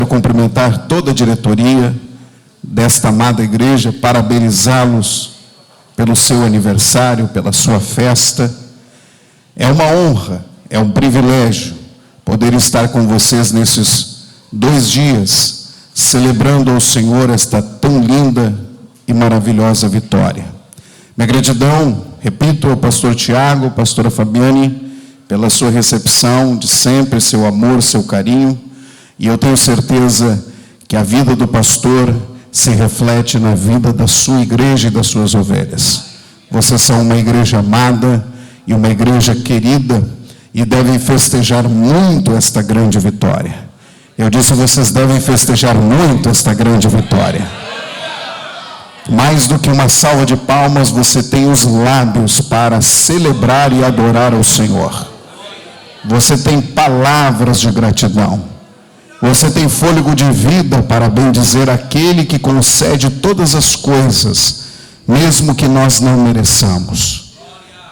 Quero cumprimentar toda a diretoria desta amada igreja, parabenizá-los pelo seu aniversário, pela sua festa. É uma honra, é um privilégio poder estar com vocês nesses 2 dias, celebrando ao Senhor esta tão linda e maravilhosa vitória. Minha gratidão, repito, ao pastor Tiago, pastora Fabiane, pela sua recepção de sempre, seu amor, seu carinho, e eu tenho certeza que a vida do pastor se reflete na vida da sua igreja e das suas ovelhas. Vocês são uma igreja amada e uma igreja querida e devem festejar muito esta grande vitória. Eu disse, vocês devem festejar muito esta grande vitória. Mais do que uma salva de palmas, você tem os lábios para celebrar e adorar ao Senhor. Você tem palavras de gratidão. Você tem fôlego de vida para bendizer aquele que concede todas as coisas, mesmo que nós não mereçamos.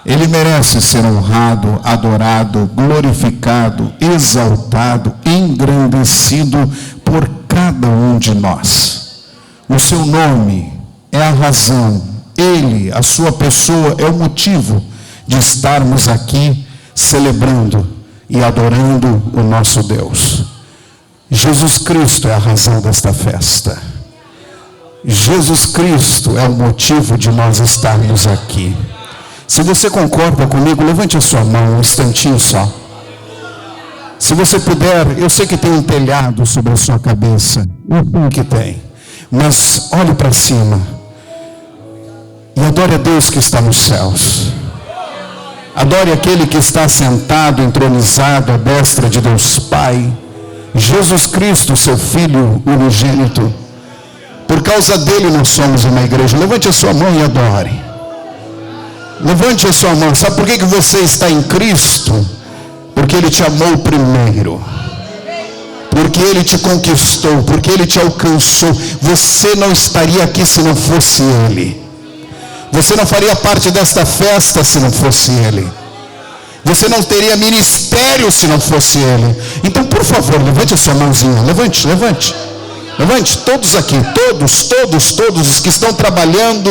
Ele merece ser honrado, adorado, glorificado, exaltado, engrandecido por cada um de nós. O seu nome é a razão, ele, a sua pessoa, é o motivo de estarmos aqui celebrando e adorando o nosso Deus. Jesus Cristo é a razão desta festa. Jesus Cristo é o motivo de nós estarmos aqui. Se você concorda comigo, levante a sua mão um instantinho só. Se você puder, eu sei que tem um telhado sobre a sua cabeça. Eu sei que tem. Mas olhe para cima e adore a Deus que está nos céus. Adore aquele que está sentado, entronizado à destra de Deus Pai. Jesus Cristo, seu Filho unigênito. Por causa dele nós somos uma igreja. Levante a sua mão e adore. Levante a sua mão. Sabe por que você está em Cristo? Porque ele te amou primeiro. Porque ele te conquistou. Porque ele te alcançou. Você não estaria aqui se não fosse ele. Você não faria parte desta festa se não fosse ele. Você não teria ministério se não fosse ele. Então, por favor, levante a sua mãozinha. Levante, levante. Levante, todos aqui, todos os que estão trabalhando,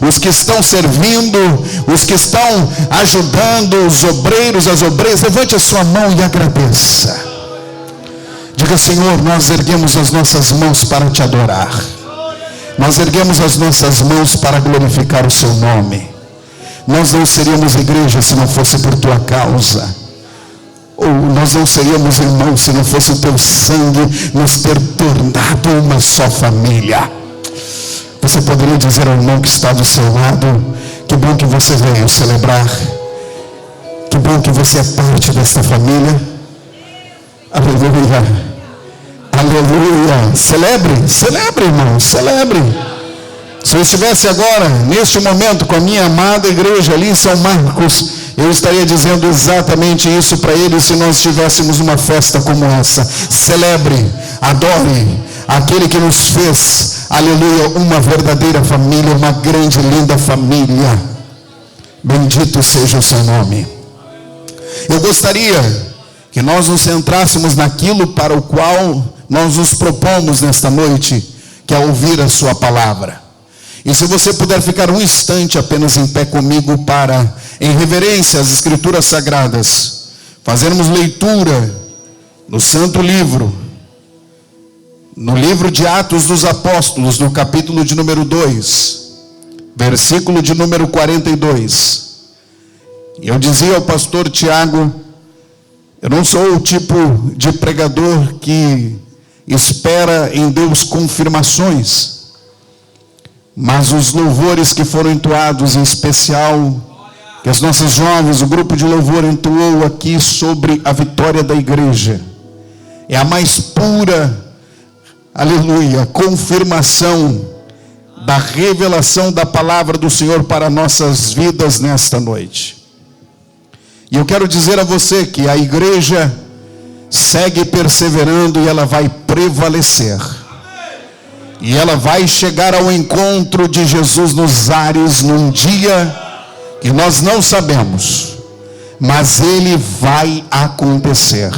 os que estão servindo, os que estão ajudando, os obreiros, as obreiras, levante a sua mão e agradeça. Diga, Senhor, nós erguemos as nossas mãos para te adorar. Nós erguemos as nossas mãos para glorificar o seu nome. Nós não seríamos igreja se não fosse por tua causa. Ou nós não seríamos irmãos se não fosse o teu sangue nos ter tornado uma só família. Você poderia dizer ao irmão que está do seu lado: que bom que você veio celebrar. Que bom que você é parte desta família. Aleluia. Aleluia. Celebre, irmão, celebre. Se eu estivesse agora, neste momento, com a minha amada igreja ali em São Marcos, eu estaria dizendo exatamente isso para eles se nós tivéssemos uma festa como essa. Celebre, adore aquele que nos fez, aleluia, uma verdadeira família, uma grande, linda família. Bendito seja o seu nome. Eu gostaria que nós nos centrássemos naquilo para o qual nós nos propomos nesta noite, que é ouvir a sua palavra. E se você puder ficar um instante apenas em pé comigo para, em reverência às Escrituras Sagradas, fazermos leitura no Santo Livro, no livro de Atos dos Apóstolos, no capítulo de número 2, versículo de número 42. E eu dizia ao pastor Tiago, eu não sou o tipo de pregador que espera em Deus confirmações, mas os louvores que foram entoados, em especial, que as nossas jovens, o grupo de louvor entoou aqui sobre a vitória da igreja, é a mais pura, aleluia, confirmação da revelação da palavra do Senhor para nossas vidas nesta noite. E eu quero dizer a você que a igreja segue perseverando e ela vai prevalecer. E ela vai chegar ao encontro de Jesus nos ares num dia que nós não sabemos, mas ele vai acontecer.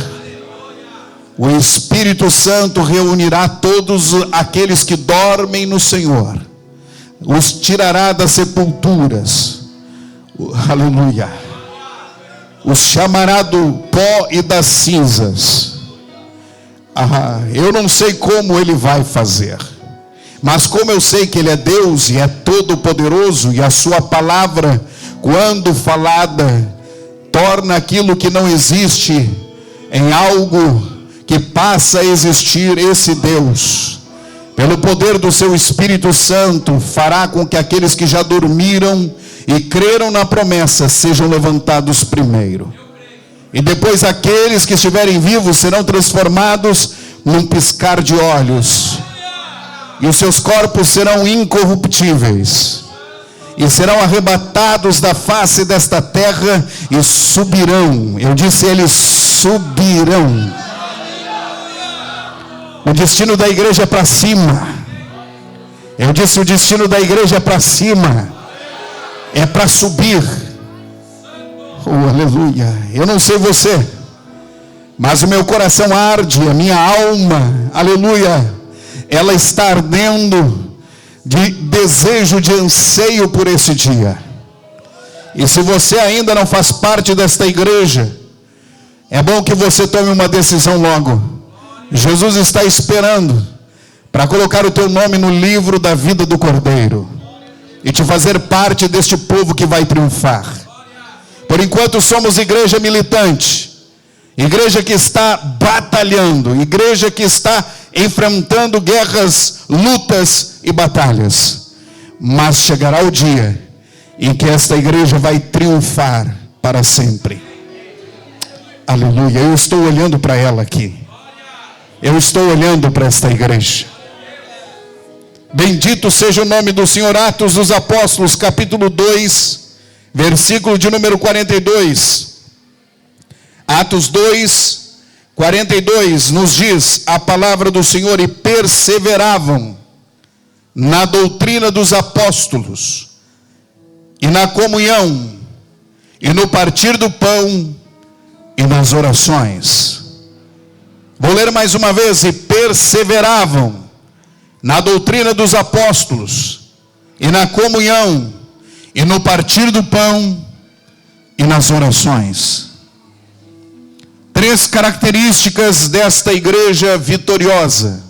o Espírito Santo reunirá todos aqueles que dormem no Senhor, os tirará das sepulturas, aleluia, os chamará do pó e das cinzas. Eu não sei como Ele vai fazer, mas como eu sei que Ele é Deus e é todo poderoso, e a sua palavra, quando falada, torna aquilo que não existe em algo que passa a existir. Esse Deus, pelo poder do seu Espírito Santo, fará com que aqueles que já dormiram e creram na promessa sejam levantados primeiro, e depois aqueles que estiverem vivos serão transformados num piscar de olhos, e os seus corpos serão incorruptíveis, e serão arrebatados da face desta terra e subirão. Eu disse, eles subirão. O destino da igreja é para cima. Eu disse, o destino da igreja é para cima, é para subir. Oh, aleluia. Eu não sei você, mas o meu coração arde, a minha alma, aleluia, ela está ardendo de desejo, de anseio por esse dia. E se você ainda não faz parte desta igreja, é bom que você tome uma decisão logo. Jesus está esperando para colocar o teu nome no livro da vida do Cordeiro e te fazer parte deste povo que vai triunfar. Por enquanto somos igreja militante, igreja que está batalhando, igreja que está enfrentando guerras, lutas e batalhas. Mas chegará o dia em que esta igreja vai triunfar para sempre. Aleluia. Eu estou olhando para ela aqui. Eu estou olhando para esta igreja. Bendito seja o nome do Senhor. Atos dos Apóstolos, capítulo 2, versículo de número 42. Atos 2, 42 nos diz a palavra do Senhor: e perseveravam na doutrina dos apóstolos, e na comunhão, e no partir do pão, e nas orações. Vou ler mais uma vez: e perseveravam na doutrina dos apóstolos, e na comunhão, e no partir do pão, e nas orações. Três características desta igreja vitoriosa.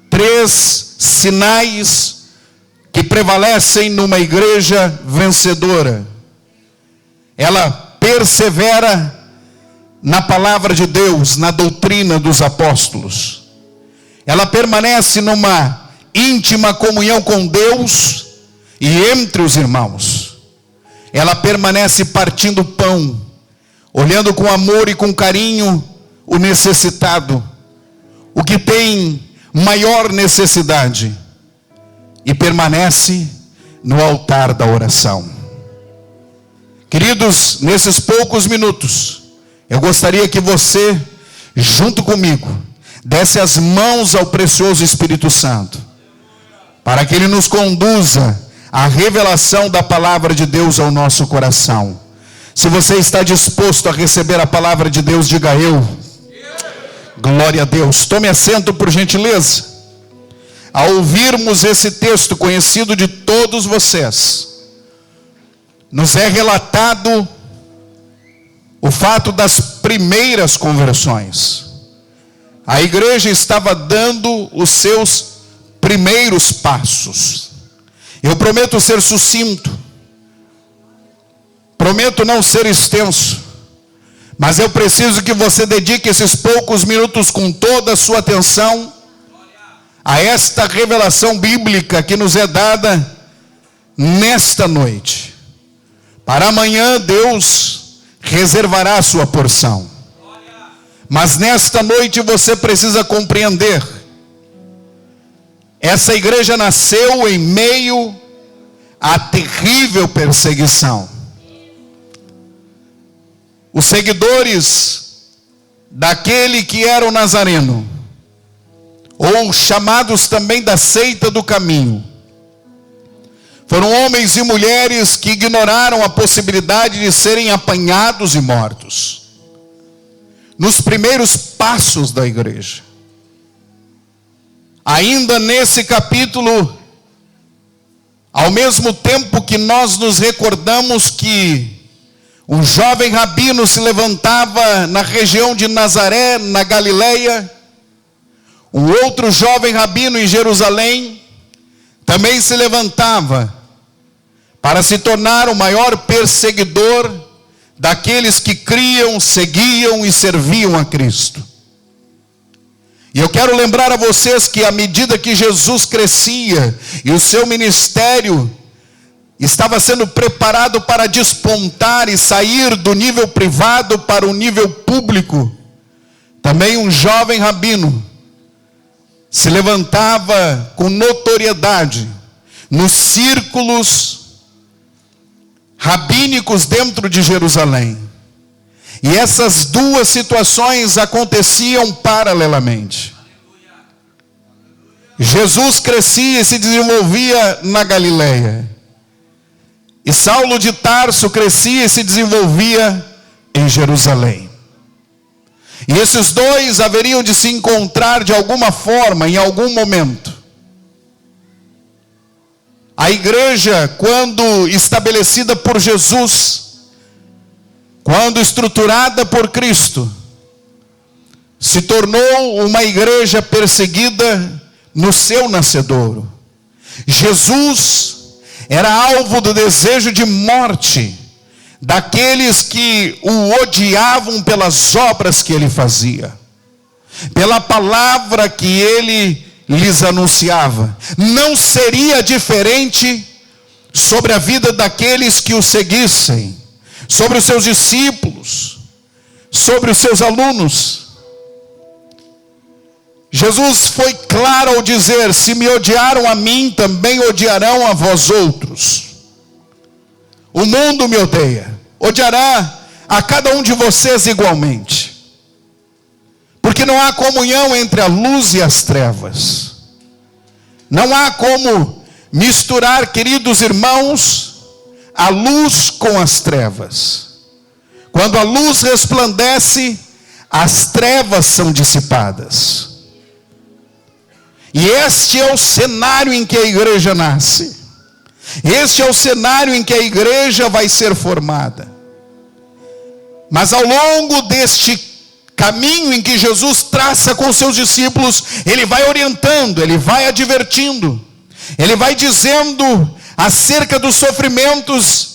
Três sinais que prevalecem numa igreja vencedora. Ela persevera na palavra de Deus, na doutrina dos apóstolos. Ela permanece numa íntima comunhão com Deus e entre os irmãos. Ela permanece partindo pão, olhando com amor e com carinho o necessitado, o que tem maior necessidade, e permanece no altar da oração. Queridos, nesses poucos minutos, eu gostaria que você, junto comigo, desse as mãos ao precioso Espírito Santo, para que Ele nos conduza à revelação da palavra de Deus ao nosso coração. Se você está disposto a receber a palavra de Deus, diga eu. Glória a Deus. Tome assento, por gentileza. Ao ouvirmos esse texto conhecido de todos vocês, nos é relatado o fato das primeiras conversões. A igreja estava dando os seus primeiros passos. Eu prometo ser sucinto, prometo não ser extenso, mas eu preciso que você dedique esses poucos minutos com toda a sua atenção a esta revelação bíblica que nos é dada nesta noite. Para amanhã Deus reservará a sua porção, mas nesta noite você precisa compreender: essa igreja nasceu em meio à terrível perseguição. Os seguidores daquele que era o Nazareno, ou chamados também da seita do caminho, foram homens e mulheres que ignoraram a possibilidade de serem apanhados e mortos. nos primeiros passos da igreja. Ainda nesse capítulo, ao mesmo tempo que nós nos recordamos que um jovem rabino se levantava na região de Nazaré, na Galileia, um outro jovem rabino em Jerusalém também se levantava para se tornar o maior perseguidor daqueles que criam, seguiam e serviam a Cristo. E eu quero lembrar a vocês que à medida que Jesus crescia e o seu ministério estava sendo preparado para despontar e sair do nível privado para o nível público, também um jovem rabino se levantava com notoriedade nos círculos rabínicos dentro de Jerusalém. E essas duas situações aconteciam paralelamente. Jesus crescia e se desenvolvia na Galileia. E Saulo de Tarso crescia e se desenvolvia em Jerusalém. E esses dois haveriam de se encontrar de alguma forma, em algum momento. A igreja, quando estabelecida por Jesus, quando estruturada por Cristo, se tornou uma igreja perseguida no seu nascedouro. Jesus era alvo do desejo de morte daqueles que o odiavam pelas obras que ele fazia, pela palavra que ele lhes anunciava. Não seria diferente sobre a vida daqueles que o seguissem, sobre os seus discípulos, sobre os seus alunos. Jesus foi claro ao dizer: se me odiaram a mim, também odiarão a vós outros. O mundo me odiará a cada um de vocês igualmente. Porque não há comunhão entre a luz e as trevas. Não há como misturar, queridos irmãos, a luz com as trevas. Quando a luz resplandece, as trevas são dissipadas. E este é o cenário em que a igreja nasce. Este é o cenário em que a igreja vai ser formada. Mas ao longo deste caminho em que Jesus traça com seus discípulos, ele vai orientando, ele vai advertindo, ele vai dizendo acerca dos sofrimentos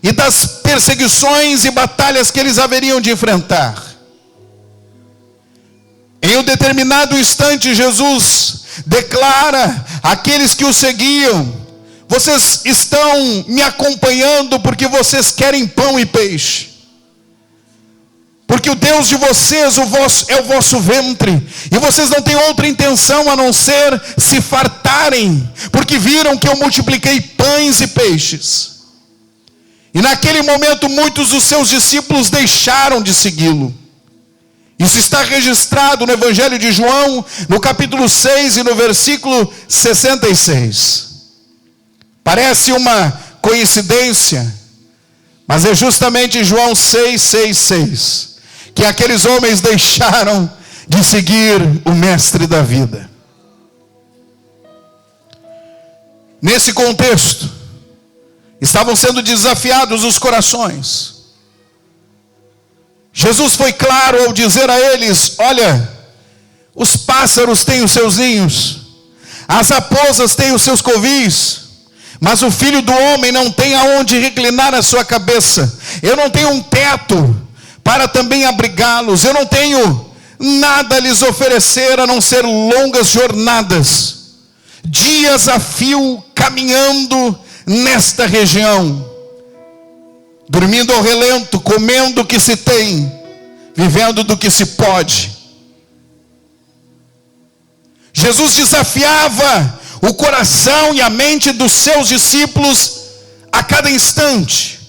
e das perseguições e batalhas que eles haveriam de enfrentar. Em um determinado instante, Jesus declara àqueles que o seguiam: vocês estão me acompanhando porque vocês querem pão e peixe. Porque o Deus de vocês é o vosso ventre. E vocês não têm outra intenção a não ser se fartarem. Porque viram que eu multipliquei pães e peixes. E naquele momento muitos dos seus discípulos deixaram de segui-lo. Isso está registrado no Evangelho de João, no capítulo 6 e no versículo 66. Parece uma coincidência, mas é justamente João 6:6 que aqueles homens deixaram de seguir o mestre da vida. Nesse contexto, estavam sendo desafiados os corações. Jesus foi claro ao dizer a eles: olha, os pássaros têm os seus ninhos, as raposas têm os seus covis, mas o Filho do Homem não tem aonde reclinar a sua cabeça. Eu não tenho um teto para também abrigá-los. Eu não tenho nada a lhes oferecer a não ser longas jornadas, dias a fio caminhando nesta região, dormindo ao relento, comendo o que se tem, vivendo do que se pode. Jesus desafiava o coração e a mente dos seus discípulos a cada instante.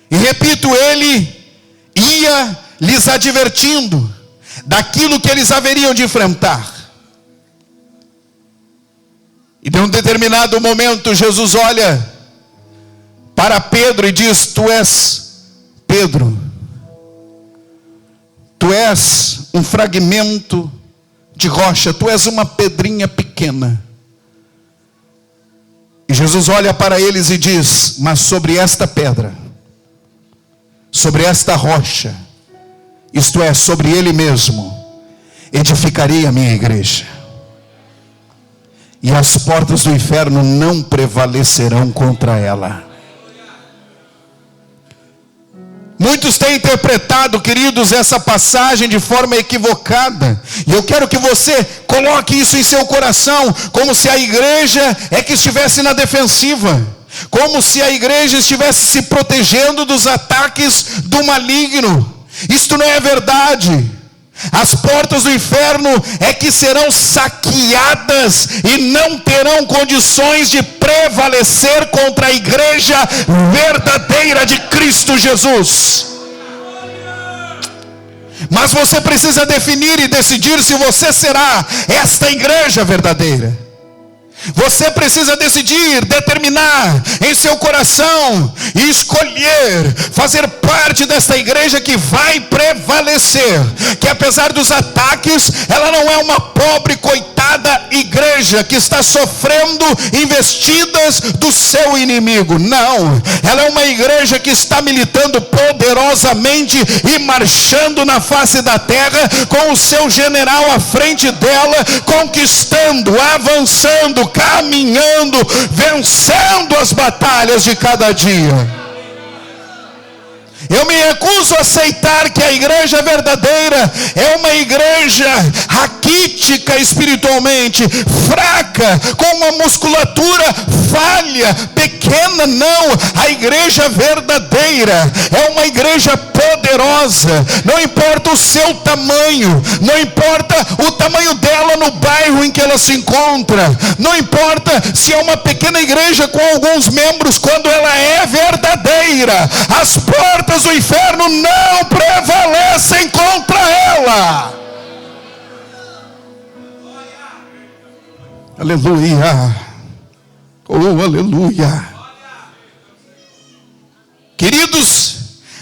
E repito, ele ia lhes advertindo daquilo que eles haveriam de enfrentar. E de um determinado momento, Jesus olha para Pedro e diz: tu és Pedro, Tu és um fragmento de rocha, tu és uma pedrinha pequena. E Jesus olha para eles e diz: mas sobre esta pedra, sobre esta rocha, isto é, sobre Ele mesmo, edificarei a minha igreja. E as portas do inferno não prevalecerão contra ela. Muitos têm interpretado, queridos, essa passagem de forma equivocada. E eu quero que você coloque isso em seu coração, como se a igreja é que estivesse na defensiva. Como se a igreja estivesse se protegendo dos ataques do maligno. Isto não é verdade. As portas do inferno é que serão saqueadas e não terão condições de prevalecer contra a igreja verdadeira de Cristo Jesus. Mas você precisa definir e decidir se você será esta igreja verdadeira. Você precisa decidir, determinar em seu coração e escolher fazer parte desta igreja que vai prevalecer. Que apesar dos ataques, ela não é uma pobre, coitada igreja que está sofrendo investidas do seu inimigo. Não, ela é uma igreja que está militando poderosamente e marchando na face da terra com o seu general à frente dela, conquistando, avançando, caminhando, vencendo as batalhas de cada dia. Eu me recuso a aceitar que a igreja verdadeira é uma igreja raquítica espiritualmente, fraca, com uma musculatura falha, pequena. Não, a igreja verdadeira é uma igreja poderosa. Não importa o seu tamanho, não importa o tamanho dela no bairro em que ela se encontra, não importa se é uma pequena igreja com alguns membros, quando ela é verdadeira, as portas do inferno não prevalecem contra ela. Aleluia. Oh, aleluia. Queridos,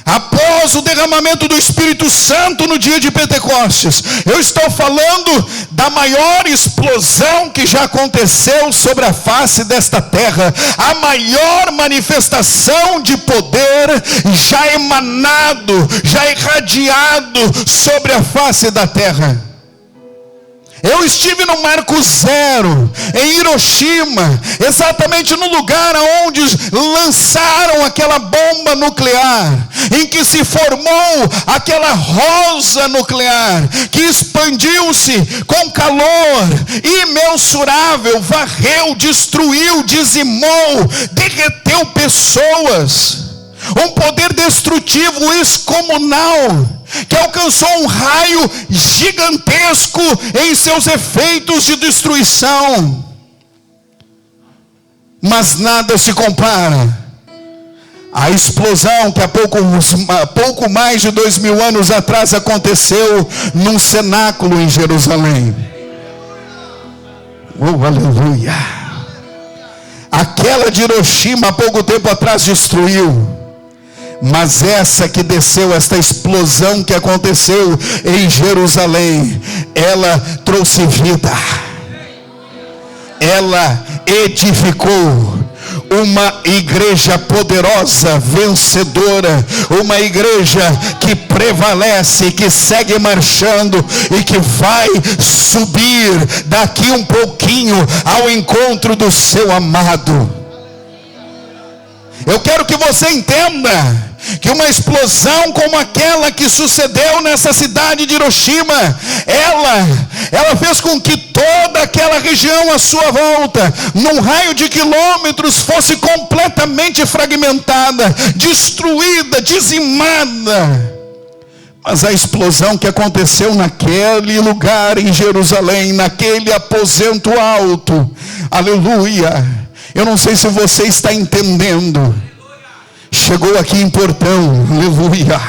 após o derramamento do Espírito Santo no dia de Pentecostes, eu estou falando da maior explosão que já aconteceu sobre a face desta terra, a maior manifestação de poder já emanado, já irradiado sobre a face da terra. Eu estive no Marco Zero, em Hiroshima, exatamente no lugar onde lançaram aquela bomba nuclear, em que se formou aquela rosa nuclear, que expandiu-se com calor imensurável, varreu, destruiu, dizimou, derreteu pessoas. Um poder destrutivo excomunal, que alcançou um raio gigantesco em seus efeitos de destruição. Mas nada se compara à explosão que há pouco mais de 2000 anos atrás aconteceu num cenáculo em Jerusalém. Oh, aleluia! Aquela de Hiroshima há pouco tempo atrás destruiu. Mas essa que desceu, esta explosão que aconteceu em Jerusalém, ela trouxe vida. Ela edificou uma igreja poderosa, vencedora, uma igreja que prevalece, que segue marchando e que vai subir daqui um pouquinho ao encontro do seu amado. Eu quero que você entenda que uma explosão como aquela que sucedeu nessa cidade de Hiroshima, ela fez com que toda aquela região à sua volta, num raio de quilômetros, fosse completamente fragmentada, destruída, dizimada. Mas a explosão que aconteceu naquele lugar em Jerusalém, naquele aposento alto, aleluia, eu não sei se você está entendendo. Chegou aqui em Portão, aleluia.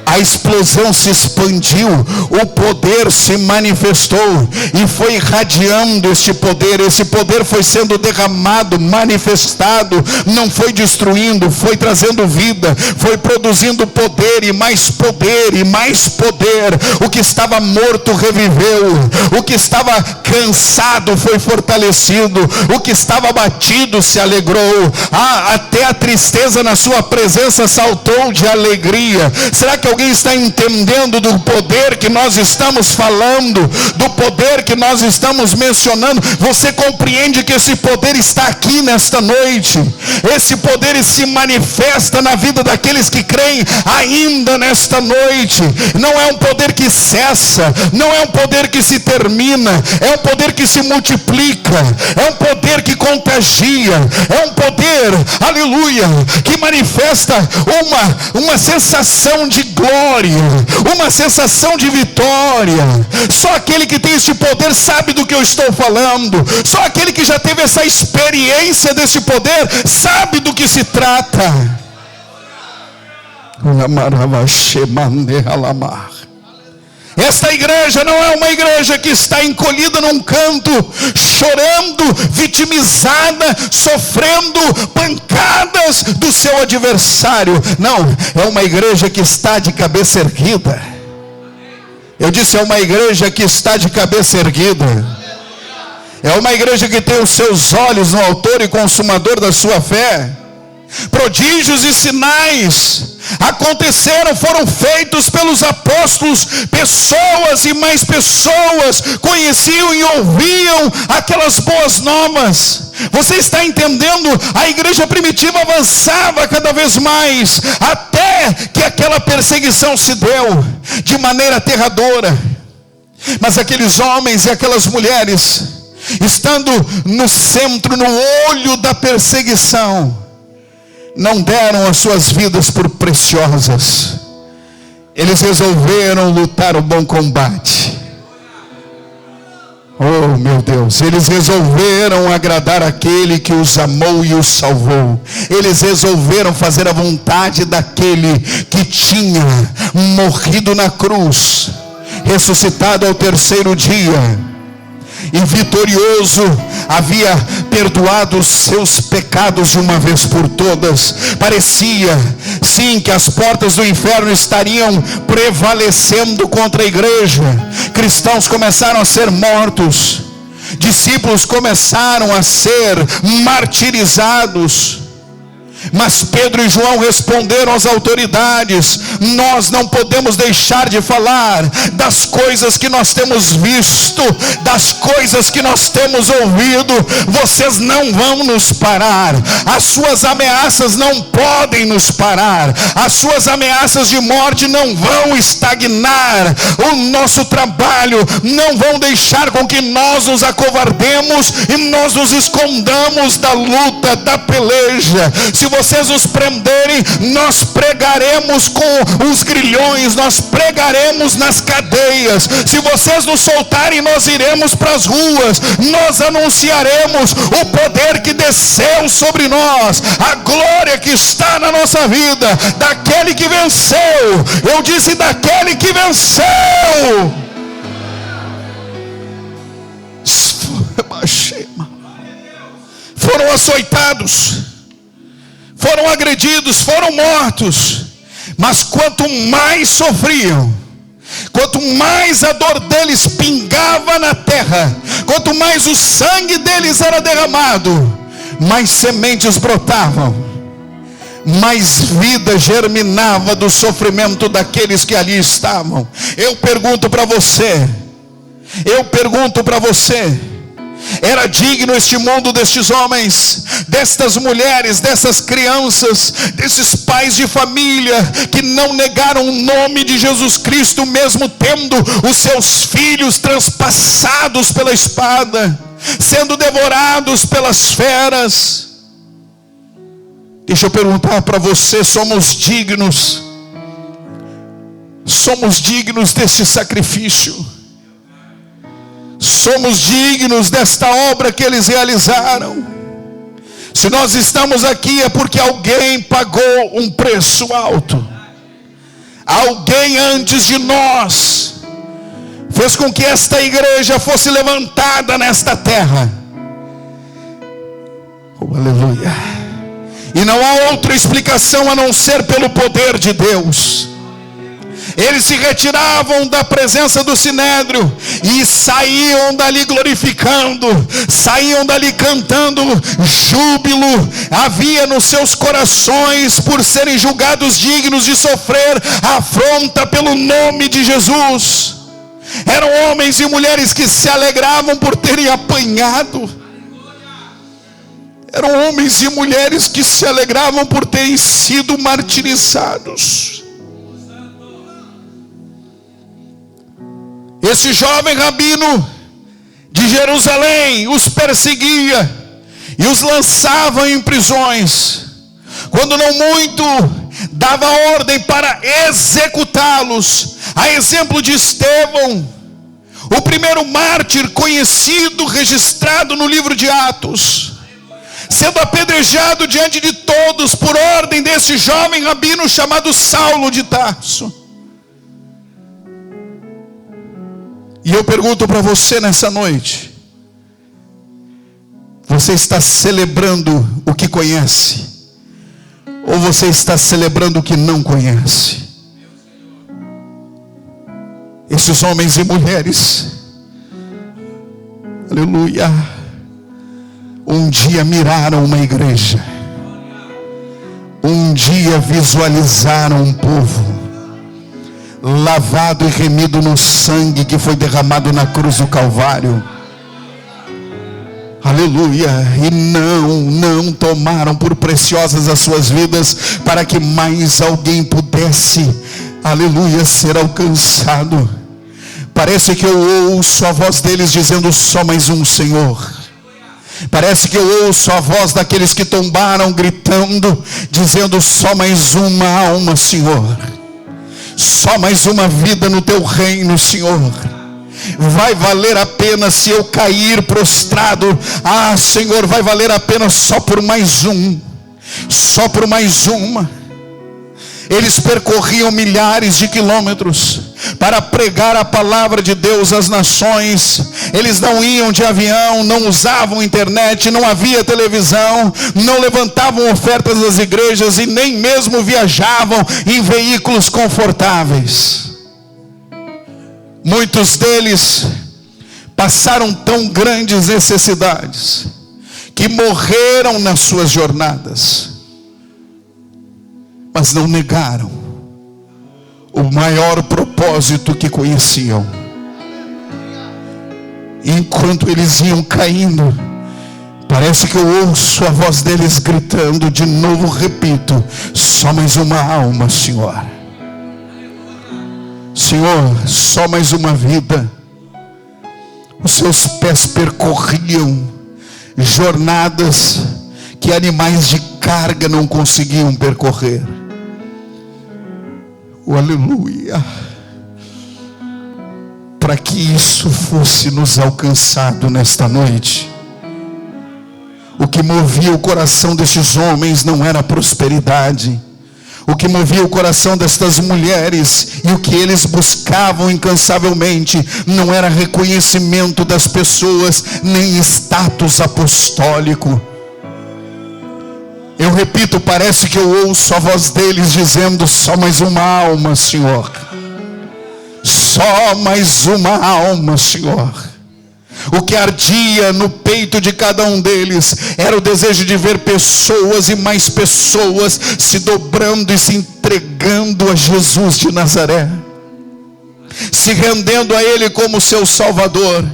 A explosão se expandiu, o poder se manifestou e foi irradiando este poder. Esse poder foi sendo derramado, manifestado, não foi destruindo, foi trazendo vida, foi produzindo poder e mais poder e mais poder. O que estava morto reviveu, o que estava cansado foi fortalecido, o que estava abatido se alegrou. Até a tristeza na sua presença saltou de alegria. Será que alguém está entendendo do poder que nós estamos falando, do poder que nós estamos mencionando? Você compreende que esse poder está aqui nesta noite? Esse poder se manifesta na vida daqueles que creem ainda nesta noite. Não é um poder que cessa, não é um poder que se termina, é um poder que se multiplica, é um poder que contagia, é um poder, aleluia, que manifesta uma sensação de glória, uma sensação de vitória. Só aquele que tem este poder sabe do que eu estou falando. Só aquele que já teve essa experiência desse poder sabe do que se trata. Esta igreja não é uma igreja que está encolhida num canto, chorando, vitimizada, sofrendo pancadas do seu adversário. Não, é uma igreja que está de cabeça erguida. Eu disse, é uma igreja que está de cabeça erguida. É uma igreja que tem os seus olhos no autor e consumador da sua fé. Prodígios e sinais aconteceram, foram feitos pelos apóstolos. Pessoas e mais pessoas conheciam e ouviam aquelas boas novas. Você está entendendo? A igreja primitiva avançava cada vez mais, até que aquela perseguição se deu de maneira aterradora. Mas aqueles homens e aquelas mulheres, estando no centro, no olho da perseguição, não deram as suas vidas por preciosas. Eles resolveram lutar o bom combate. Oh meu Deus, eles resolveram agradar aquele que os amou e os salvou. Eles resolveram fazer a vontade daquele que tinha morrido na cruz, ressuscitado ao terceiro dia, e vitorioso, havia perdoado os seus pecados de uma vez por todas. Parecia, sim, que as portas do inferno estariam prevalecendo contra a igreja. Cristãos começaram a ser mortos, discípulos começaram a ser martirizados. Mas Pedro e João responderam às autoridades: nós não podemos deixar de falar das coisas que nós temos visto, das coisas que nós temos ouvido. Vocês não vão nos parar, as suas ameaças não podem nos parar, as suas ameaças de morte não vão estagnar o nosso trabalho, não vão deixar com que nós nos acovardemos e nós nos escondamos da luta, da peleja. Se vocês nos prenderem, nós pregaremos com os grilhões, nós pregaremos nas cadeias. Se vocês nos soltarem, nós iremos para as ruas, nós anunciaremos o poder que desceu sobre nós, a glória que está na nossa vida, daquele que venceu. Eu disse, daquele que venceu. Foram açoitados, foram agredidos, foram mortos. Mas quanto mais sofriam, quanto mais a dor deles pingava na terra, quanto mais o sangue deles era derramado, mais sementes brotavam, mais vida germinava do sofrimento daqueles que ali estavam. Eu pergunto para você, era digno este mundo destes homens, destas mulheres, dessas crianças, desses pais de família que não negaram o nome de Jesus Cristo, mesmo tendo os seus filhos transpassados pela espada, sendo devorados pelas feras? Deixa eu perguntar para você, somos dignos deste sacrifício? Somos dignos desta obra que eles realizaram? Se nós estamos aqui é porque alguém pagou um preço alto. alguém antes de nós fez com que esta igreja fosse levantada nesta terra. Oh, aleluia. E não há outra explicação a não ser pelo poder de Deus. Eles se retiravam da presença do sinédrio e saíam dali glorificando, saíam dali cantando júbilo. Havia nos seus corações, por serem julgados dignos de sofrer afronta pelo nome de Jesus. Eram homens e mulheres que se alegravam por terem apanhado. Eram homens e mulheres que se alegravam por terem sido martirizados. Esse jovem rabino de Jerusalém os perseguia e os lançava em prisões. Quando não muito, dava ordem para executá-los. A exemplo de Estevão, o primeiro mártir conhecido, registrado no livro de Atos, sendo apedrejado diante de todos por ordem desse jovem rabino chamado Saulo de Tarso. E eu pergunto para você nessa noite: você está celebrando o que conhece, ou você está celebrando o que não conhece? Esses homens e mulheres, aleluia, um dia miraram uma igreja, um dia visualizaram um povo lavado e remido no sangue que foi derramado na cruz do Calvário. Aleluia. E não tomaram por preciosas as suas vidas para que mais alguém pudesse, aleluia, ser alcançado. Parece que eu ouço a voz deles dizendo: só mais um, Senhor. Parece que eu ouço a voz daqueles que tombaram gritando, dizendo: só mais uma alma, Senhor. Só mais uma vida no teu reino, Senhor. Vai valer a pena se eu cair prostrado. Ah, Senhor, vai valer a pena só por mais um, só por mais uma. Eles percorriam milhares de quilômetros para pregar a palavra de Deus às nações. Eles não iam de avião, não usavam internet, não havia televisão, não levantavam ofertas das igrejas e nem mesmo viajavam em veículos confortáveis. Muitos deles passaram tão grandes necessidades que morreram nas suas jornadas, mas não negaram o maior propósito que conheciam. Enquanto eles iam caindo, parece que eu ouço a voz deles gritando de novo, repito: só mais uma alma, Senhor. Senhor, só mais uma vida. Os seus pés percorriam jornadas que animais de carga não conseguiam percorrer. Oh, aleluia. Para que isso fosse nos alcançado nesta noite, o que movia o coração destes homens não era a prosperidade. O que movia o coração destas mulheres e o que eles buscavam incansavelmente não era reconhecimento das pessoas, nem status apostólico. Eu repito, parece que eu ouço a voz deles dizendo: só mais uma alma, Senhor. Só mais uma alma, Senhor. O que ardia no peito de cada um deles era o desejo de ver pessoas e mais pessoas se dobrando e se entregando a Jesus de Nazaré, se rendendo a Ele como seu Salvador.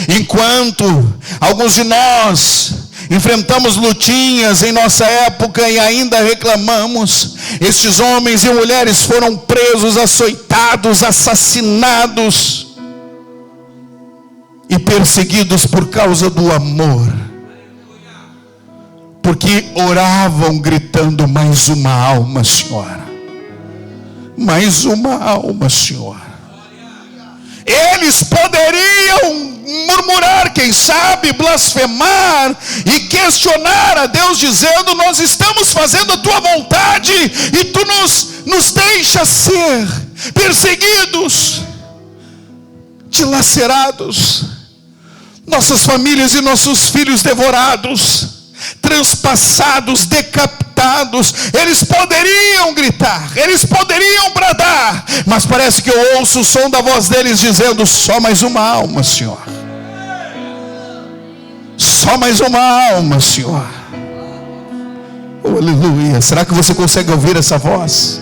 Enquanto alguns de nós enfrentamos lutinhas em nossa época e ainda reclamamos, estes homens e mulheres foram presos, açoitados, assassinados e perseguidos por causa do amor, porque oravam gritando: mais uma alma, Senhor. Mais uma alma, Senhor. Eles poderiam murmurar, quem sabe, blasfemar e questionar a Deus, dizendo: nós estamos fazendo a tua vontade e tu nos deixa ser perseguidos, dilacerados, nossas famílias e nossos filhos devorados, transpassados, decapitados. Eles poderiam gritar, eles poderiam bradar, mas parece que eu ouço o som da voz deles dizendo: só mais uma alma, Senhor. Só mais uma alma, Senhor. Oh, aleluia. Será que você consegue ouvir essa voz?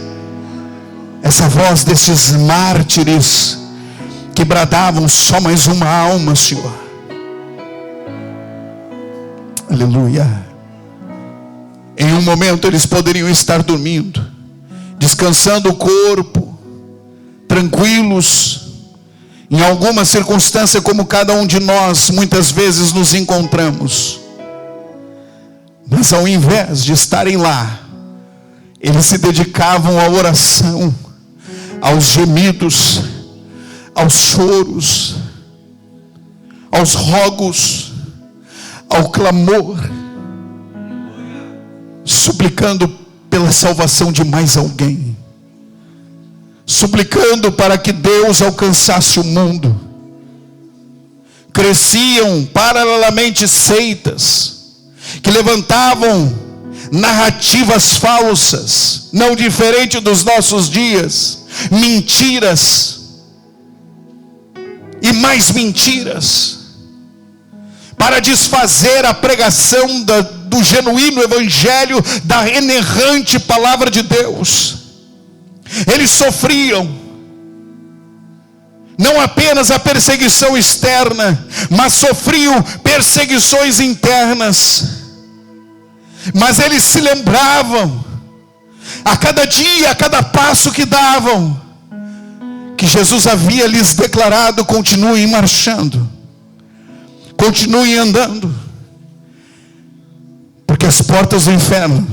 Essa voz desses mártires que bradavam: só mais uma alma, Senhor. Aleluia. Em um momento eles poderiam estar dormindo, descansando o corpo, tranquilos, em alguma circunstância como cada um de nós muitas vezes nos encontramos. Mas ao invés de estarem lá, eles se dedicavam à oração, aos gemidos, aos choros, aos rogos, ao clamor, suplicando pela salvação de mais alguém, suplicando para que Deus alcançasse o mundo. Cresciam paralelamente seitas que levantavam narrativas falsas, não diferente dos nossos dias, mentiras e mais mentiras, para desfazer a pregação do genuíno evangelho, da inerrante palavra de Deus. Eles sofriam não apenas a perseguição externa, mas sofriam perseguições internas. Mas eles se lembravam, a cada dia, a cada passo que davam, que Jesus havia lhes declarado: continuem marchando, continuem andando, porque as portas do inferno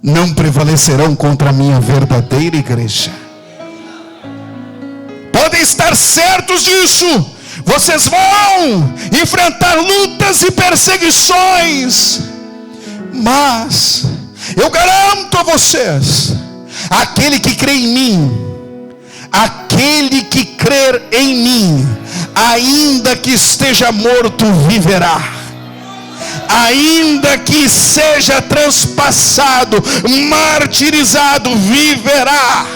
não prevalecerão contra a minha verdadeira igreja. Podem estar certos disso. Vocês vão enfrentar lutas e perseguições, mas eu garanto a vocês, aquele que crê em mim, aquele que crer em mim, ainda que esteja morto, viverá. Ainda que seja transpassado, martirizado, viverá.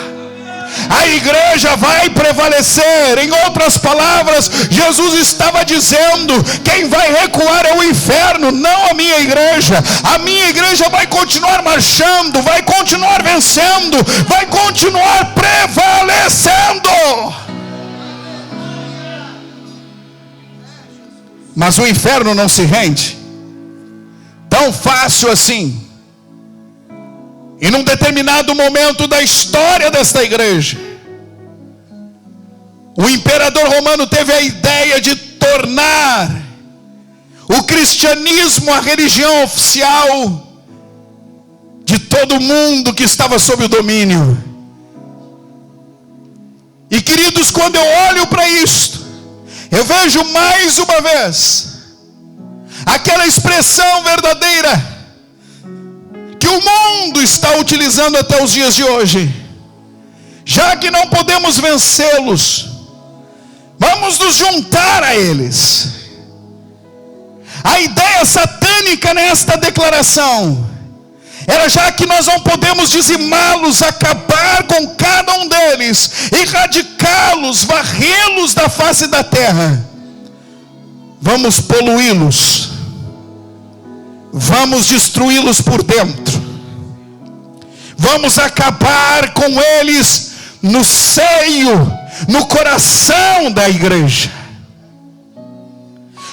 A igreja vai prevalecer. Em outras palavras, Jesus estava dizendo: quem vai recuar é o inferno, não a minha igreja. A minha igreja vai continuar marchando, vai continuar vencendo, vai continuar prevalecendo. Mas o inferno não se rende tão fácil assim. E num determinado momento da história desta igreja, o imperador romano teve a ideia de tornar o cristianismo a religião oficial de todo mundo que estava sob o domínio. E queridos, quando eu olho para isto, eu vejo mais uma vez aquela expressão verdadeira que o mundo está utilizando até os dias de hoje. Já que não podemos vencê-los, vamos nos juntar a eles. A ideia satânica nesta declaração era: já que nós não podemos dizimá-los, acabar com cada um deles, erradicá-los, varrê-los da face da terra, vamos poluí-los, vamos destruí-los por dentro, vamos acabar com eles no seio, no coração da igreja.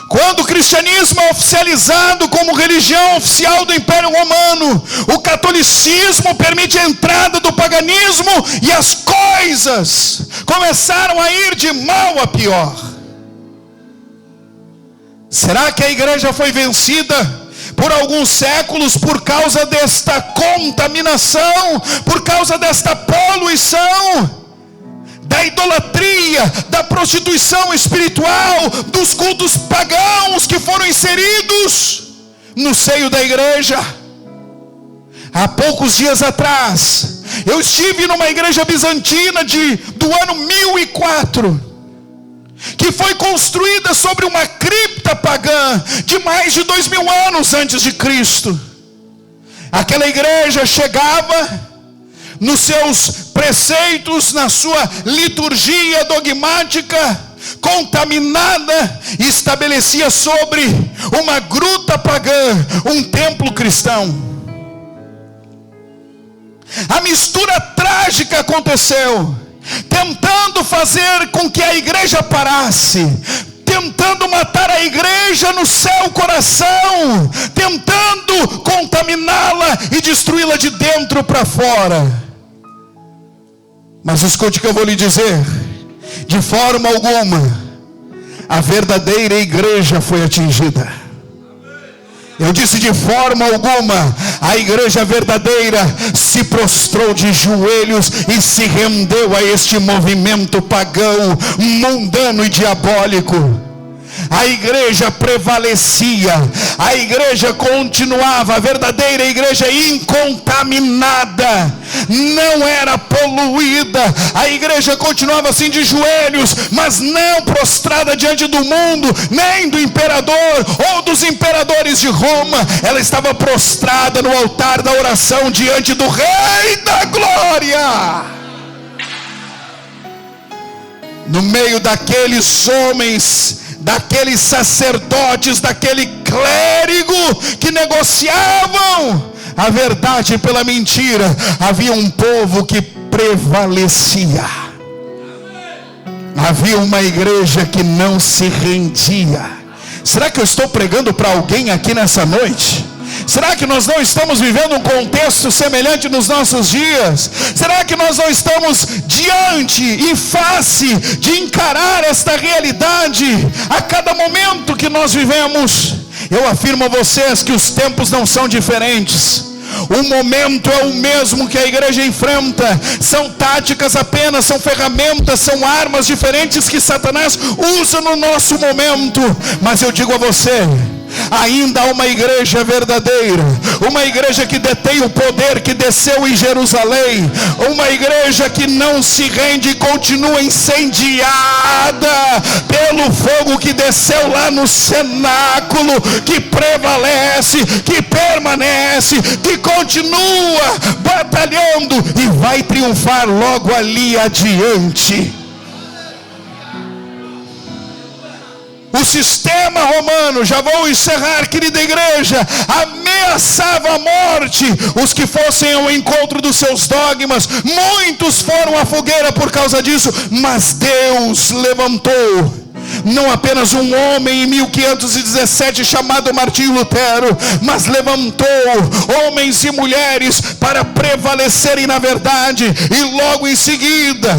Quando o cristianismo é oficializado como religião oficial do Império Romano, o catolicismo permite a entrada do paganismo e as coisas começaram a ir de mal a pior. Será que a igreja foi vencida por alguns séculos por causa desta contaminação, por causa desta poluição, da idolatria, da prostituição espiritual, dos cultos pagãos que foram inseridos no seio da igreja? Há poucos dias atrás, Eu estive numa igreja bizantina do ano 1004, que foi construída sobre uma cripta pagã de mais de 2000 anos antes de Cristo. Aquela igreja chegava nos seus preceitos, na sua liturgia dogmática, contaminada, e estabelecia sobre uma gruta pagã um templo cristão. A mistura trágica aconteceu, tentando fazer com que a igreja parasse, tentando matar a igreja no seu coração, tentando contaminá-la e destruí-la de dentro para fora. Mas escute o que eu vou lhe dizer: de forma alguma a verdadeira igreja foi atingida. Eu disse, de forma alguma a igreja verdadeira se prostrou de joelhos e se rendeu a este movimento pagão, mundano e diabólico. A igreja prevalecia, a igreja continuava, a verdadeira igreja incontaminada, não era poluída. A igreja continuava assim de joelhos, mas não prostrada diante do mundo, nem do imperador ou dos imperadores de Roma. Ela estava prostrada no altar da oração diante do Rei da Glória. No meio daqueles homens, daqueles sacerdotes, daquele clérigo que negociavam a verdade pela mentira, havia um povo que prevalecia. Havia uma igreja que não se rendia. Será que eu estou pregando para alguém aqui nessa noite? Será que nós não estamos vivendo um contexto semelhante nos nossos dias? Será que nós não estamos diante, em face de encarar esta realidade a cada momento que nós vivemos? Eu afirmo a vocês que os tempos não são diferentes. O momento é o mesmo que a igreja enfrenta. São táticas apenas, são ferramentas, são armas diferentes que Satanás usa no nosso momento. Mas eu digo a você, ainda há uma igreja verdadeira, uma igreja que detém o poder que desceu em Jerusalém, uma igreja que não se rende e continua incendiada pelo fogo que desceu lá no cenáculo, que prevalece, que permanece, que continua batalhando e vai triunfar logo ali adiante. O sistema romano, já vou encerrar, querida igreja, ameaçava a morte os que fossem ao encontro dos seus dogmas. Muitos foram à fogueira por causa disso, mas Deus levantou não apenas um homem em 1517 chamado Martinho Lutero, mas levantou homens e mulheres para prevalecerem na verdade, e logo em seguida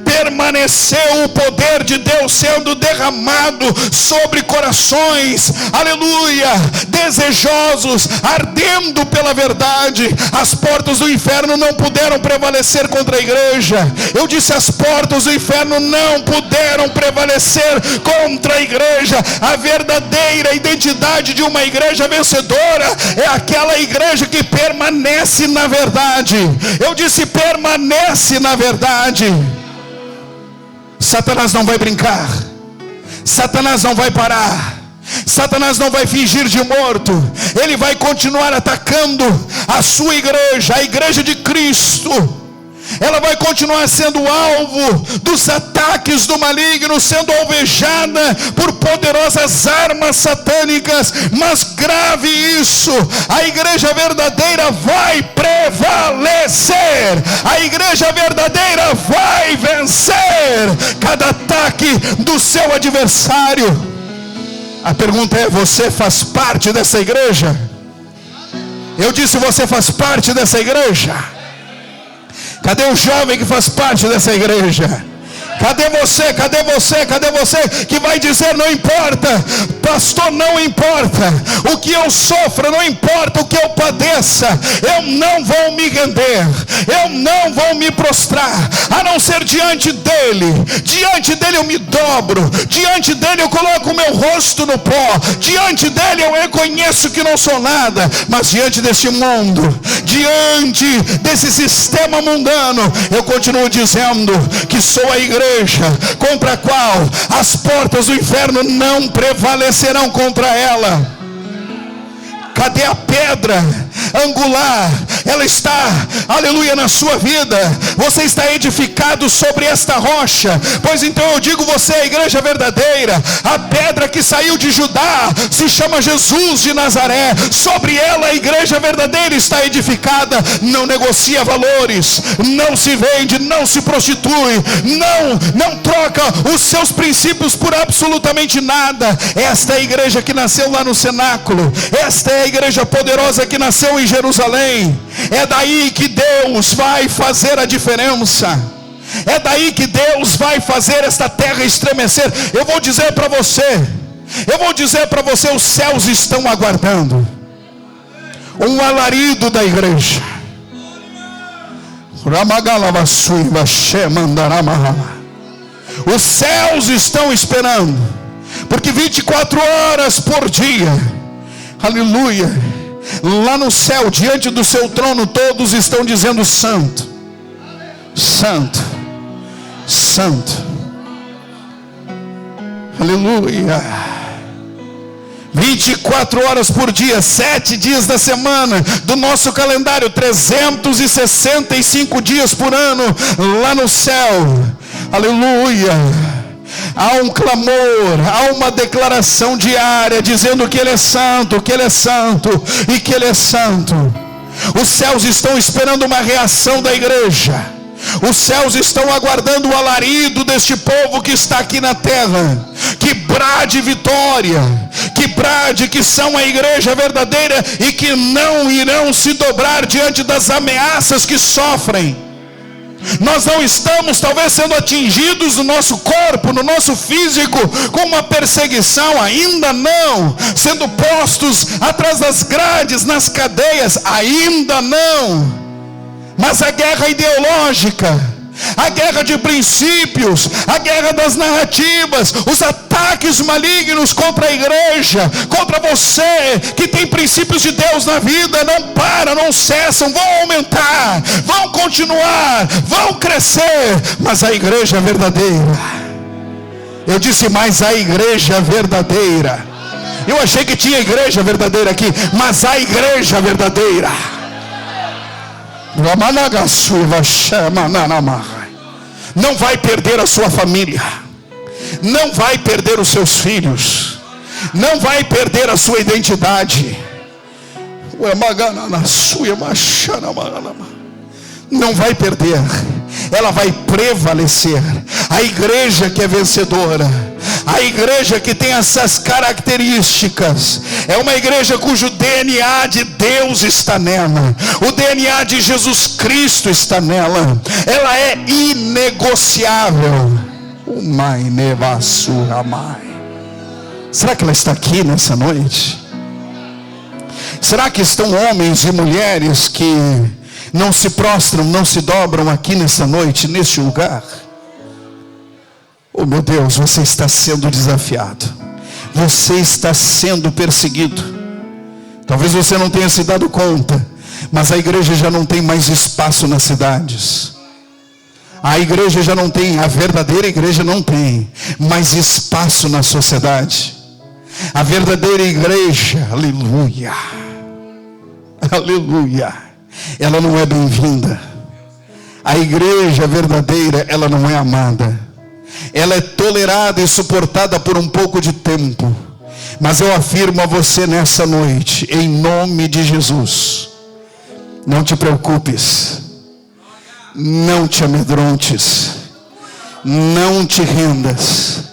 permaneceu o poder de Deus sendo derramado sobre corações, aleluia, desejosos, ardendo pela verdade. As portas do inferno não puderam prevalecer contra a igreja. Eu disse, as portas do inferno não puderam prevalecer contra a igreja. A verdadeira identidade de uma igreja vencedora é aquela igreja que permanece na verdade. Eu disse, permanece na verdade. Satanás não vai brincar, Satanás não vai parar, Satanás não vai fingir de morto. Ele vai continuar atacando a sua igreja, a igreja de Cristo. Ela vai continuar sendo alvo dos ataques do maligno, sendo alvejada por poderosas armas satânicas. Mas grave isso, a igreja verdadeira vai prevalecer, a igreja verdadeira vai vencer cada ataque do seu adversário. A pergunta é, você faz parte dessa igreja? Eu disse, você faz parte dessa igreja? Cadê o jovem que faz parte dessa igreja? Cadê você? Cadê você? Cadê você que vai dizer: não importa, pastor, não importa o que eu sofra, não importa o que eu padeça, eu não vou me render, eu não vou me prostrar, a não ser diante dele eu me dobro, diante dele eu coloco o meu rosto no pó, diante dele eu reconheço que não sou nada, mas diante deste mundo, diante desse sistema mundano, eu continuo dizendo que sou a igreja contra a qual as portas do inferno não prevalecerão contra ela. Cadê a pedra angular? Ela está, aleluia, na sua vida. Você está edificado sobre esta rocha. Pois então eu digo, você é a igreja verdadeira. A pedra que saiu de Judá se chama Jesus de Nazaré. Sobre ela a igreja verdadeira está edificada. Não negocia valores, não se vende, não se prostitui, não troca os seus princípios por absolutamente nada. Esta é a igreja que nasceu lá no cenáculo. Esta é a igreja poderosa que nasceu em Jerusalém. É daí que Deus vai fazer a diferença. É daí que Deus vai fazer esta terra estremecer. Eu vou dizer para você, os céus estão aguardando um alarido da igreja. Os céus estão esperando, porque 24 horas por dia, aleluia, lá no céu, diante do seu trono, todos estão dizendo: santo, santo, santo, aleluia. 24 horas por dia, 7 dias da semana do nosso calendário, 365 dias por ano, lá no céu, aleluia. Há um clamor, há uma declaração diária dizendo que Ele é santo, que Ele é santo e que Ele é santo. Os céus estão esperando uma reação da igreja. Os céus estão aguardando o alarido deste povo que está aqui na terra, que brade vitória, que brade que são a igreja verdadeira e que não irão se dobrar diante das ameaças que sofrem. Nós não estamos talvez sendo atingidos no nosso corpo, no nosso físico, com uma perseguição, ainda não, sendo postos atrás das grades, nas cadeias, ainda não. Mas a guerra ideológica, a guerra de princípios, a guerra das narrativas, os ataques malignos contra a igreja, contra você que tem princípios de Deus na vida, não param, não cessam, vão aumentar, vão continuar, vão crescer. Mas a igreja verdadeira, eu disse mais, a igreja verdadeira, eu achei que tinha igreja verdadeira aqui, mas a igreja verdadeira não vai perder a sua família, não vai perder os seus filhos, não vai perder a sua identidade, não vai perder, ela vai prevalecer. A igreja que é vencedora, a igreja que tem essas características, é uma igreja cujo DNA de Deus está nela, o DNA de Jesus Cristo está nela, ela é inegociável. Será que ela está aqui nessa noite? Será que estão homens e mulheres que não se prostram, não se dobram aqui nessa noite, neste lugar? Oh meu Deus, você está sendo desafiado, você está sendo perseguido. Talvez você não tenha se dado conta, mas a igreja já não tem mais espaço nas cidades. A igreja já não tem, a verdadeira igreja não tem mais espaço na sociedade. A verdadeira igreja, aleluia, aleluia, ela não é bem-vinda. A igreja verdadeira, ela não é amada. Ela é tolerada e suportada por um pouco de tempo. Mas eu afirmo a você nessa noite, em nome de Jesus, não te preocupes, não te amedrontes, não te rendas.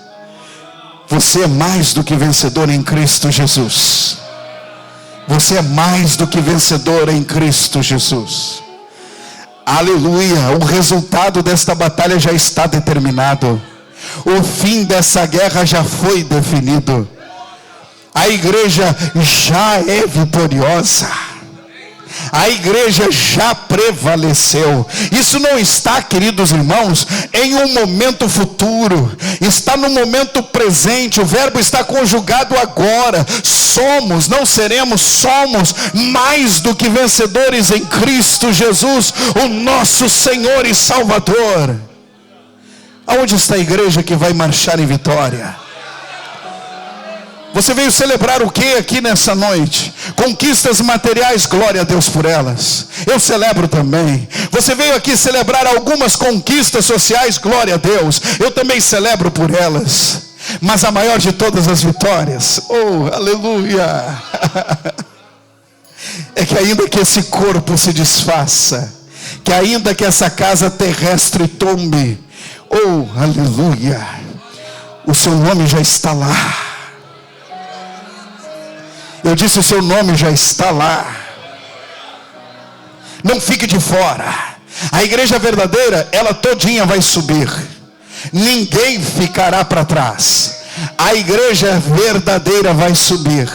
Você é mais do que vencedor em Cristo Jesus. Você é mais do que vencedor em Cristo Jesus. Aleluia, o resultado desta batalha já está determinado. O fim dessa guerra já foi definido. A igreja já é vitoriosa. A igreja já prevaleceu. Isso não está, queridos irmãos, em um momento futuro. Está no momento presente. O verbo está conjugado agora. Somos, não seremos, somos mais do que vencedores em Cristo Jesus, o nosso Senhor e Salvador. Aonde está a igreja que vai marchar em vitória? Você veio celebrar o que aqui nessa noite? Conquistas materiais, glória a Deus por elas. Eu celebro também. Você veio aqui celebrar algumas conquistas sociais, glória a Deus. Eu também celebro por elas. Mas a maior de todas as vitórias, oh, aleluia, é que ainda que esse corpo se desfaça, que ainda que essa casa terrestre tombe, oh, aleluia, o seu nome já está lá. Eu disse, o seu nome já está lá. Não fique de fora. A igreja verdadeira, ela todinha vai subir. Ninguém ficará para trás. A igreja verdadeira vai subir.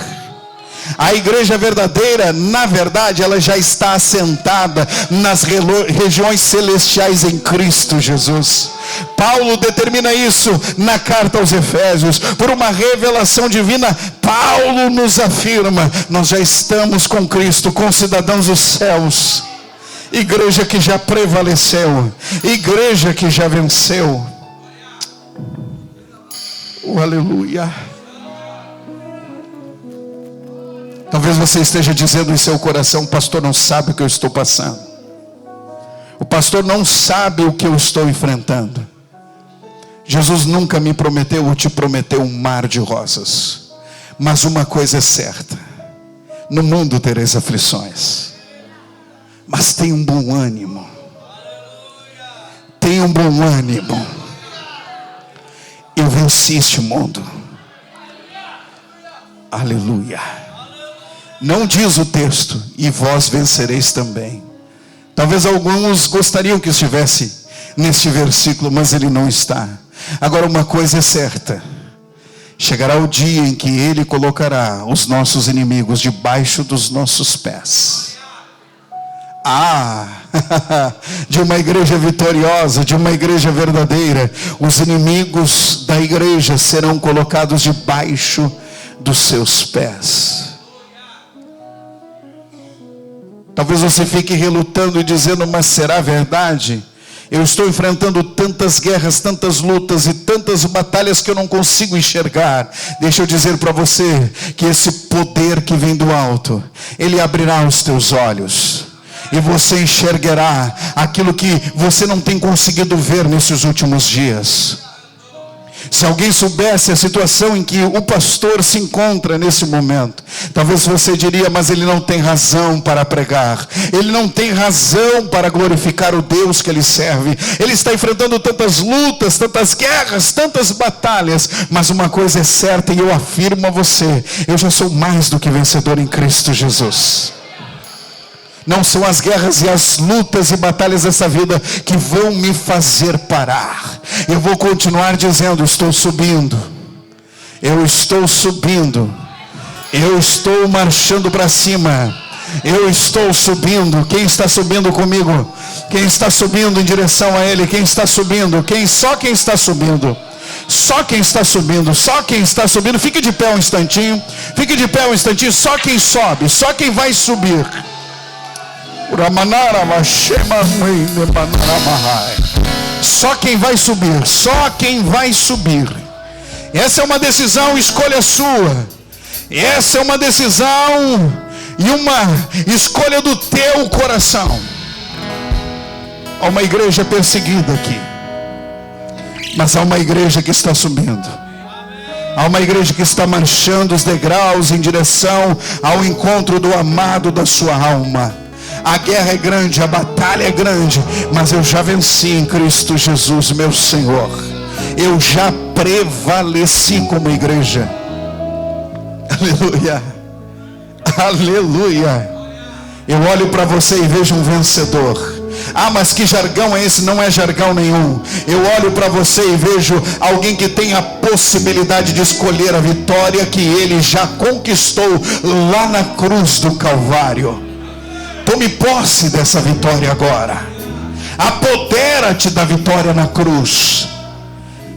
A igreja verdadeira, na verdade, ela já está assentada nas regiões celestiais em Cristo Jesus. Paulo determina isso na carta aos Efésios. Por uma revelação divina, Paulo nos afirma: nós já estamos com Cristo, com cidadãos dos céus. Igreja que já prevaleceu, igreja que já venceu. Oh, aleluia. Talvez você esteja dizendo em seu coração: o pastor não sabe o que eu estou passando. O pastor não sabe o que eu estou enfrentando. Jesus nunca me prometeu ou te prometeu um mar de rosas. Mas uma coisa é certa: no mundo tereis aflições. Mas tenha um bom ânimo. Tenha um bom ânimo. Eu venci este mundo. Aleluia. Não diz o texto: e vós vencereis também. Talvez alguns gostariam que estivesse neste versículo, mas ele não está. Agora, uma coisa é certa: chegará o dia em que ele colocará os nossos inimigos debaixo dos nossos pés. De uma igreja vitoriosa, de uma igreja verdadeira, os inimigos da igreja serão colocados debaixo dos seus pés. Talvez você fique relutando e dizendo: mas será verdade? Eu estou enfrentando tantas guerras, tantas lutas e tantas batalhas que eu não consigo enxergar. Deixa eu dizer para você que esse poder que vem do alto, ele abrirá os teus olhos. E você enxergará aquilo que você não tem conseguido ver nesses últimos dias. Se alguém soubesse a situação em que o pastor se encontra nesse momento, talvez você diria: mas ele não tem razão para pregar. Ele não tem razão para glorificar o Deus que ele serve. Ele está enfrentando tantas lutas, tantas guerras, tantas batalhas. Mas uma coisa é certa, e eu afirmo a você: eu já sou mais do que vencedor em Cristo Jesus. Não são as guerras e as lutas e batalhas dessa vida que vão me fazer parar. Eu vou continuar dizendo: estou subindo. Eu estou subindo. Eu estou marchando para cima. Eu estou subindo. Quem está subindo comigo? Quem está subindo em direção a Ele? Quem está subindo? Só quem está subindo. Só quem está subindo, só quem está subindo. Fique de pé um instantinho. Fique de pé um instantinho. Só quem sobe, só quem vai subir. Só quem vai subir, só quem vai subir. Essa é uma decisão, escolha sua. Essa é uma decisão e uma escolha do teu coração. Há uma igreja perseguida aqui, mas há uma igreja que está subindo. Há uma igreja que está marchando os degraus em direção ao encontro do amado da sua alma. A guerra é grande, a batalha é grande, mas eu já venci em Cristo Jesus, meu Senhor. Eu já prevaleci como igreja. Aleluia. Aleluia. Eu olho para você e vejo um vencedor. Ah, mas que jargão é esse? Não é jargão nenhum. Eu olho para você e vejo alguém que tem a possibilidade de escolher a vitória que ele já conquistou lá na cruz do Calvário. Tome posse dessa vitória agora. Apodera-te da vitória na cruz.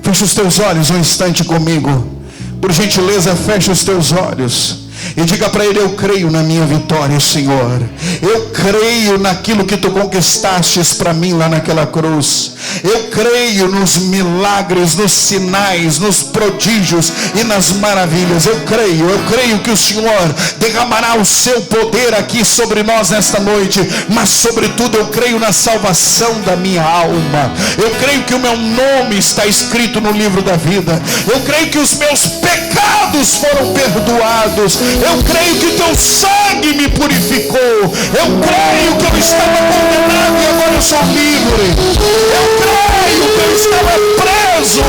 Fecha os teus olhos um instante comigo. Por gentileza, fecha os teus olhos e diga para ele: eu creio na minha vitória, Senhor. Eu creio naquilo que tu conquistastes para mim lá naquela cruz. Eu creio nos milagres, nos sinais, nos prodígios e nas maravilhas. Eu creio que o Senhor derramará o seu poder aqui sobre nós nesta noite. Mas sobretudo eu creio na salvação da minha alma. Eu creio que o meu nome está escrito no livro da vida. Eu creio que os meus pecados foram perdoados. Eu creio que o teu sangue me purificou. Eu creio que eu estava condenado e agora eu sou livre. Eu creio que eu estava preso,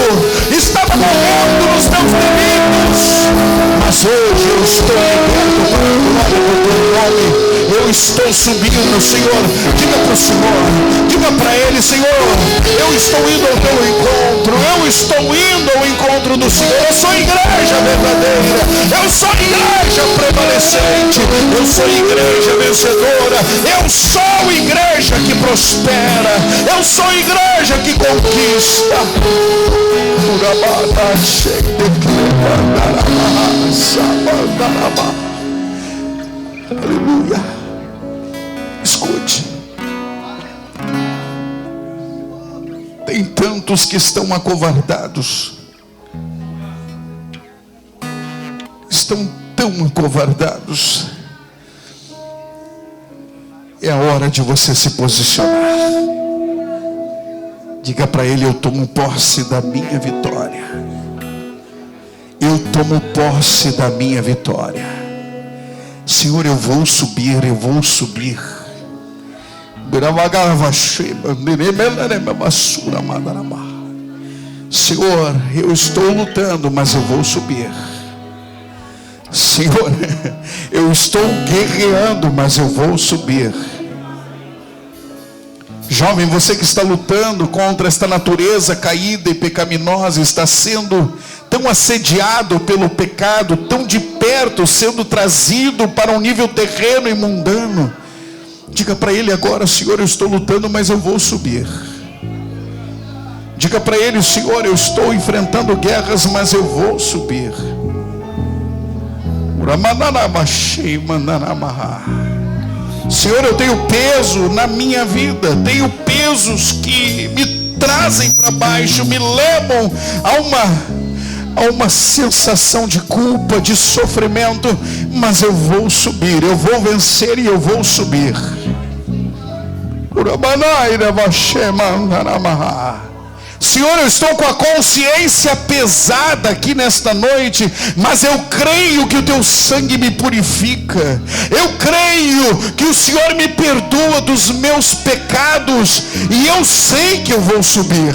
estava morrendo nos meus delitos, mas hoje eu estou liberto para a glória do teu nome. Eu estou subindo, Senhor. Diga para o Senhor, diga para ele: Senhor, eu estou indo ao teu encontro. Eu estou indo ao encontro do Senhor. Eu sou igreja verdadeira. Eu sou igreja prevalecente. Eu sou igreja vencedora. Eu sou igreja que prospera. Eu sou igreja que conquista. Aleluia. Escute. Tem tantos que estão acovardados. Estão tão acovardados. É a hora de você se posicionar. Diga para ele: eu tomo posse da minha vitória. Eu tomo posse da minha vitória. Senhor, eu vou subir, eu vou subir. Senhor, eu estou lutando, mas eu vou subir. Senhor, eu estou guerreando, mas eu vou subir. Jovem, você que está lutando contra esta natureza caída e pecaminosa, está sendo tão assediado pelo pecado, tão de perto, sendo trazido para um nível terreno e mundano. Diga para ele agora: Senhor, eu estou lutando, mas eu vou subir. Diga para ele: Senhor, eu estou enfrentando guerras, mas eu vou subir. Senhor, eu tenho peso na minha vida, tenho pesos que me trazem para baixo, me levam a uma sensação de culpa, de sofrimento, mas eu vou subir, eu vou vencer e eu vou subir. Senhor, eu estou com a consciência pesada aqui nesta noite, mas eu creio que o teu sangue me purifica. Eu creio que o Senhor me perdoa dos meus pecados, e eu sei que eu vou subir.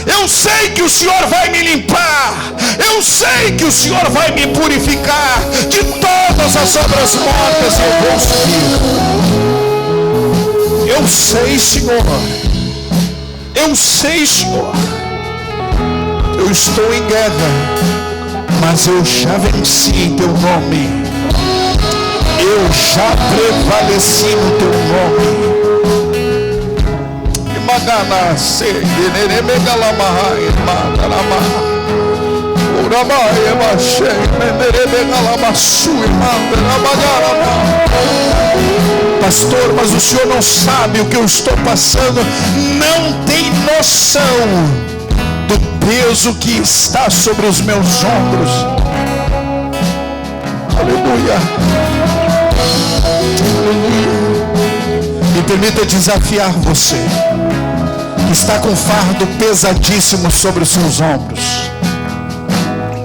Eu sei que o Senhor vai me limpar. Eu sei que o Senhor vai me purificar de todas as obras mortas, e eu vou subir. Eu sei, Senhor. Eu sei, Senhor. Eu estou em guerra, mas eu já venci em teu nome. Eu já prevaleci no teu nome. Pastor, mas o senhor não sabe o que eu estou passando. Não tem noção do peso que está sobre os meus ombros. Aleluia. Aleluia. Me permita desafiar você que está com fardo pesadíssimo sobre os seus ombros,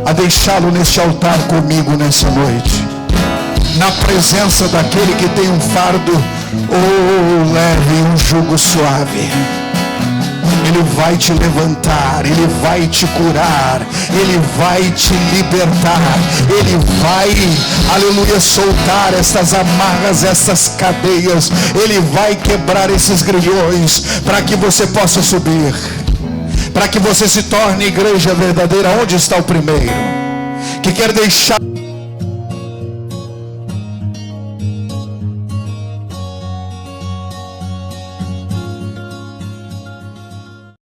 a deixá-lo neste altar comigo nessa noite, na presença daquele que tem um fardo leve e um jugo suave. Ele vai te levantar, Ele vai te curar, Ele vai te libertar, Ele vai, aleluia, soltar essas amarras, essas cadeias, Ele vai quebrar esses grilhões, para que você possa subir, para que você se torne igreja verdadeira. Onde está o primeiro que quer deixar